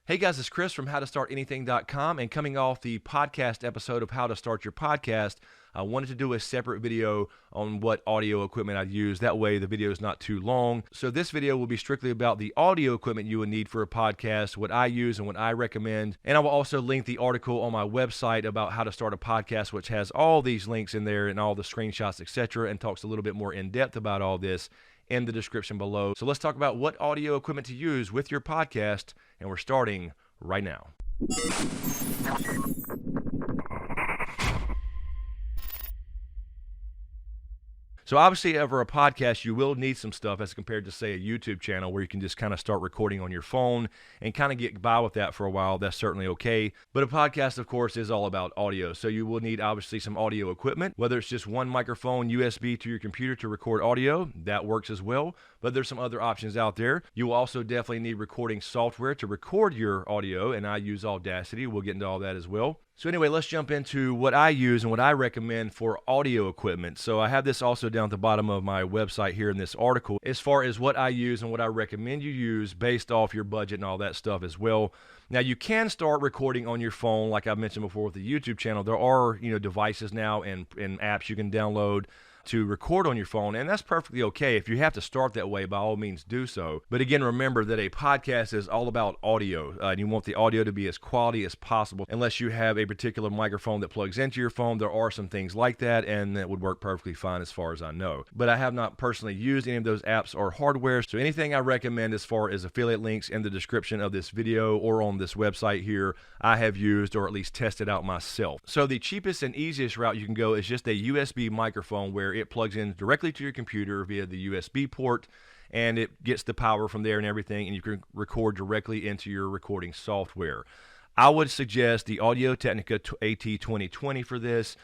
Hey guys, it's Chris from howtostartanything.com, and coming off the podcast episode of How to Start Your Podcast, I wanted to do a separate video on what audio equipment I use. That way the video is not too long. So this video will be strictly about the audio equipment you would need for a podcast, what I use and what I recommend. And I will also link the article on my website about how to start a podcast, which has all these links in there and all the screenshots, etc., and talks a little bit more in depth about all this in the description below. So let's talk about what audio equipment to use with your podcast, and we're starting right now. So obviously for a podcast, you will need some stuff as compared to, say, a YouTube channel where you can just kind of start recording on your phone and kind of get by with that for a while. That's certainly okay. But a podcast, of course, is all about audio. So you will need, obviously, some audio equipment, whether it's just one microphone, USB to your computer to record audio. That works as well. But there's some other options out there. You will also definitely need recording software to record your audio, and I use Audacity. We'll get into all that as well. So anyway, let's jump into what I use and what I recommend for audio equipment. So I have this also down at the bottom of my website here in this article as far as what I use and what I recommend you use based off your budget and all that stuff as well. Now you can start recording on your phone like I mentioned before with the YouTube channel. There are, devices now and apps you can download to record on your phone, and that's perfectly okay. If you have to start that way, by all means do so. But again, remember that a podcast is all about audio, and you want the audio to be as quality as possible. Unless you have a particular microphone that plugs into your phone, there are some things like that, and that would work perfectly fine as far as I know. But I have not personally used any of those apps or hardware, so anything I recommend as far as affiliate links in the description of this video or on this website here, I have used or at least tested out myself. So the cheapest and easiest route you can go is just a USB microphone where it plugs in directly to your computer via the USB port, and it gets the power from there and everything, and you can record directly into your recording software. I would suggest the Audio-Technica AT2020 for this.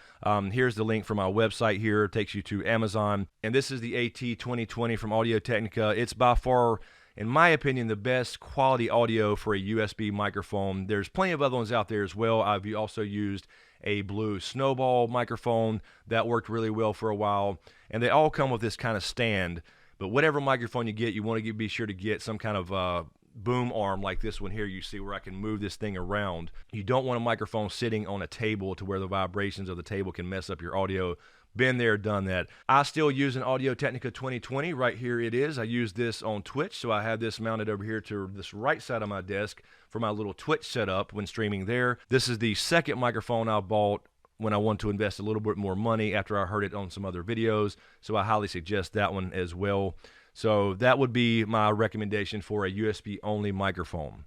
Here's the link from my website here. It takes you to Amazon, and this is the AT2020 from Audio-Technica. It's by far, in my opinion, the best quality audio for a USB microphone. There's plenty of other ones out there as well. I've also used a Blue Snowball microphone that worked really well for a while, and they all come with this kind of stand. But whatever microphone you get, you want to be sure to get some kind of boom arm like this one here you see, where I can move this thing around. You don't want a microphone sitting on a table to where the vibrations of the table can mess up your audio. Been there, done that. I still use an Audio-Technica 2020. Right here it is. I use this on Twitch, so I have this mounted over here to this right side of my desk for my little Twitch setup when streaming there. This is the second microphone I bought when I wanted to invest a little bit more money after I heard it on some other videos, so I highly suggest that one as well. So that would be my recommendation for a USB-only microphone.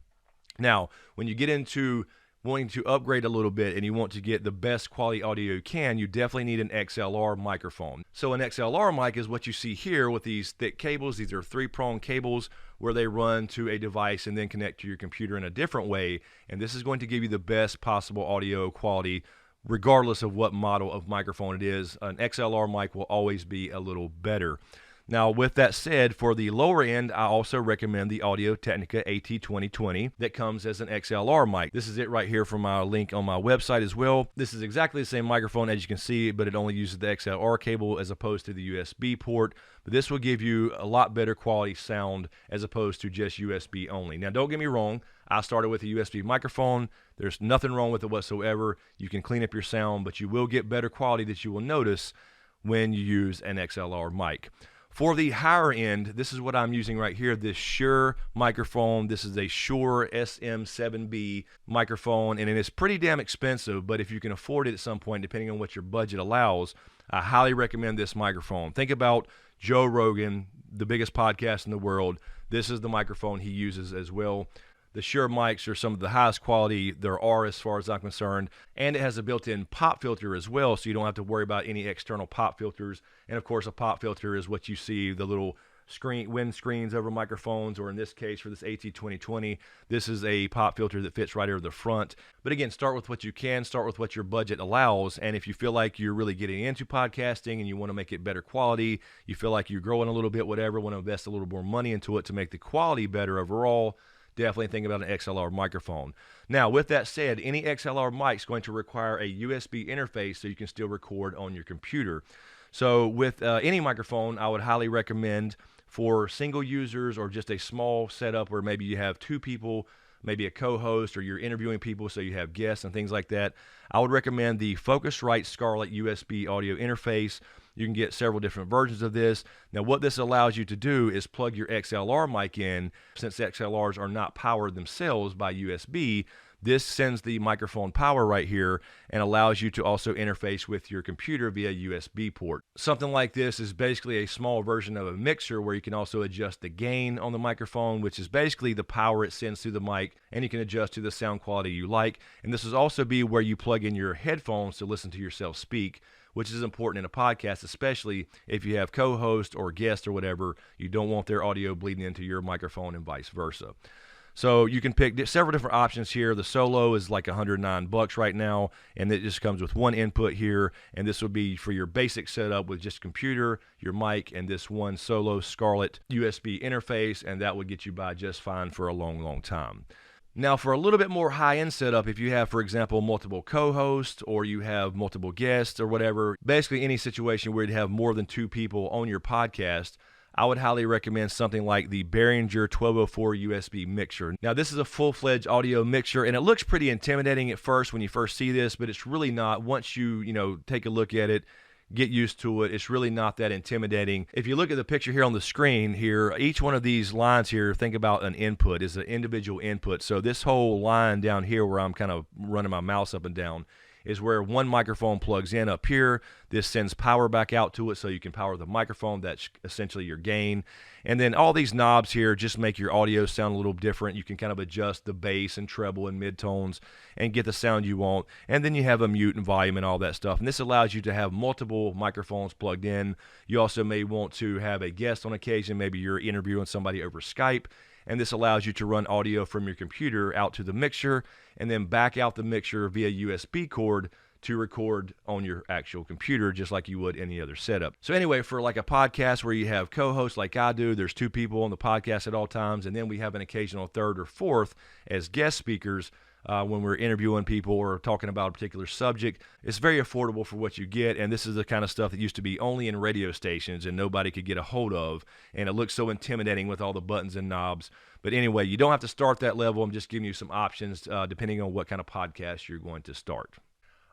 Now, when you get into wanting to upgrade a little bit and you want to get the best quality audio you can, you definitely need an XLR microphone. So an XLR mic is what you see here with these thick cables. These are 3-prong cables where they run to a device and then connect to your computer in a different way. And this is going to give you the best possible audio quality regardless of what model of microphone it is. An XLR mic will always be a little better. Now, with that said, for the lower end, I also recommend the Audio-Technica AT2020 that comes as an XLR mic. This is it right here from my link on my website as well. This is exactly the same microphone as you can see, but it only uses the XLR cable as opposed to the USB port. But this will give you a lot better quality sound as opposed to just USB only. Now, don't get me wrong. I started with a USB microphone. There's nothing wrong with it whatsoever. You can clean up your sound, but you will get better quality that you will notice when you use an XLR mic. For the higher end, this is what I'm using right here, this Shure microphone. This is a Shure SM7 microphone, and it is pretty damn expensive, but if you can afford it at some point, depending on what your budget allows, I highly recommend this microphone. Think about Joe Rogan, the biggest podcast in the world. This is the microphone he uses as well. The Shure mics are some of the highest quality there are as far as I'm concerned, and it has a built-in pop filter as well, so you don't have to worry about any external pop filters. And of course, a pop filter is what you see, the little wind screens over microphones, or in this case for this AT2020, this is a pop filter that fits right over the front. But again, start with what you can, start with what your budget allows, and if you feel like you're really getting into podcasting and you want to make it better quality, you feel like you're growing a little bit, whatever, want to invest a little more money into it to make the quality better overall, definitely think about an XLR microphone. Now, with that said, any XLR mic is going to require a USB interface so you can still record on your computer. So with any microphone, I would highly recommend for single users or just a small setup where maybe you have 2 people maybe a co-host or you're interviewing people so you have guests and things like that, I would recommend the Focusrite Scarlett USB audio interface. You can get several different versions of this. Now, what this allows you to do is plug your XLR mic in. Since XLRs are not powered themselves by USB, this sends the microphone power right here and allows you to also interface with your computer via USB port. Something like this is basically a small version of a mixer where you can also adjust the gain on the microphone, which is basically the power it sends through the mic, and you can adjust to the sound quality you like. And this will also be where you plug in your headphones to listen to yourself speak, which is important in a podcast, especially if you have co-host or guest or whatever. You don't want their audio bleeding into your microphone and vice versa. So you can pick several different options here. The Solo is like $109 right now, and it just comes with one input here, and this would be for your basic setup with just computer, your mic, and this one Solo Scarlett USB interface, and that would get you by just fine for a long, long time. Now, for a little bit more high-end setup, if you have, for example, multiple co-hosts or you have multiple guests or whatever, basically any situation where you have more than 2 people on your podcast, I would highly recommend something like the Behringer 1204 USB mixer. Now, this is a full-fledged audio mixer, and it looks pretty intimidating at first when you first see this, but it's really not. Once you take a look at it, get used to it, it's really not that intimidating. If you look at the picture here on the screen here, each one of these lines here, think about an input, is an individual input. So this whole line down here where I'm kind of running my mouse up and down is where one microphone plugs in up here. This sends power back out to it so you can power the microphone. That's essentially your gain. And then all these knobs here just make your audio sound a little different. You can kind of adjust the bass and treble and midtones and get the sound you want. And then you have a mute and volume and all that stuff. And this allows you to have multiple microphones plugged in. You also may want to have a guest on occasion. Maybe you're interviewing somebody over Skype, and this allows you to run audio from your computer out to the mixer and then back out the mixer via USB cord to record on your actual computer just like you would any other setup. So anyway, for like a podcast where you have co-hosts like I do, there's 2 people on the podcast at all times, and then we have an occasional third or fourth as guest speakers when we're interviewing people or talking about a particular subject. It's very affordable for what you get, and this is the kind of stuff that used to be only in radio stations and nobody could get a hold of, and it looks so intimidating with all the buttons and knobs. But anyway, you don't have to start that level. I'm just giving you some options depending on what kind of podcast you're going to start.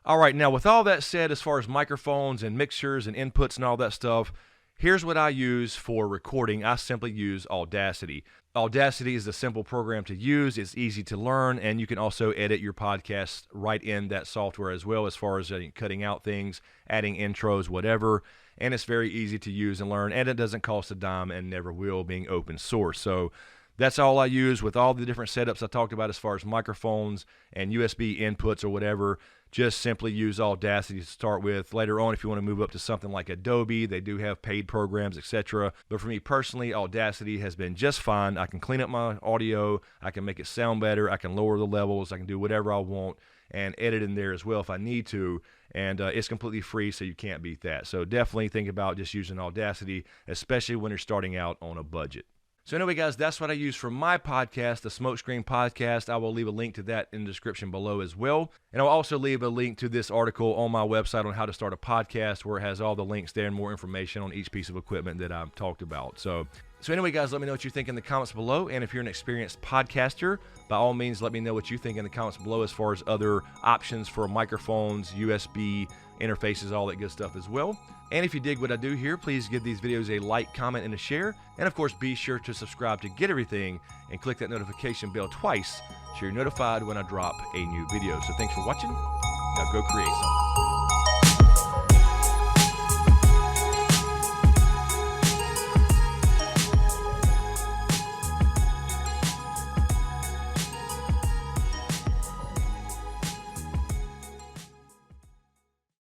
All right, now with all that said, as far as microphones and mixers and inputs and all that stuff, here's what I use for recording. I simply use Audacity. Audacity is a simple program to use. It's easy to learn, and you can also edit your podcast right in that software as well, as far as cutting out things, adding intros, whatever. And it's very easy to use and learn, and it doesn't cost a dime and never will, being open source. So that's all I use with all the different setups I talked about as far as microphones and USB inputs or whatever. Just simply use Audacity to start with. Later on, if you want to move up to something like Adobe, they do have paid programs, etc. But for me personally, Audacity has been just fine. I can clean up my audio. I can make it sound better. I can lower the levels. I can do whatever I want and edit in there as well if I need to. And it's completely free, so you can't beat that. So definitely think about just using Audacity, especially when you're starting out on a budget. So anyway, guys, that's what I use for my podcast, the Smokescreen Podcast. I will leave a link to that in the description below as well. And I'll also leave a link to this article on my website on how to start a podcast, where it has all the links there and more information on each piece of equipment that I've talked about. So anyway, guys, let me know what you think in the comments below. And if you're an experienced podcaster, by all means, let me know what you think in the comments below as far as other options for microphones, USB interfaces, all that good stuff as well. And if you dig what I do here, please give these videos a like, comment, and a share. And of course, be sure to subscribe to get everything and click that notification bell twice so you're notified when I drop a new video. So thanks for watching. Now go create something.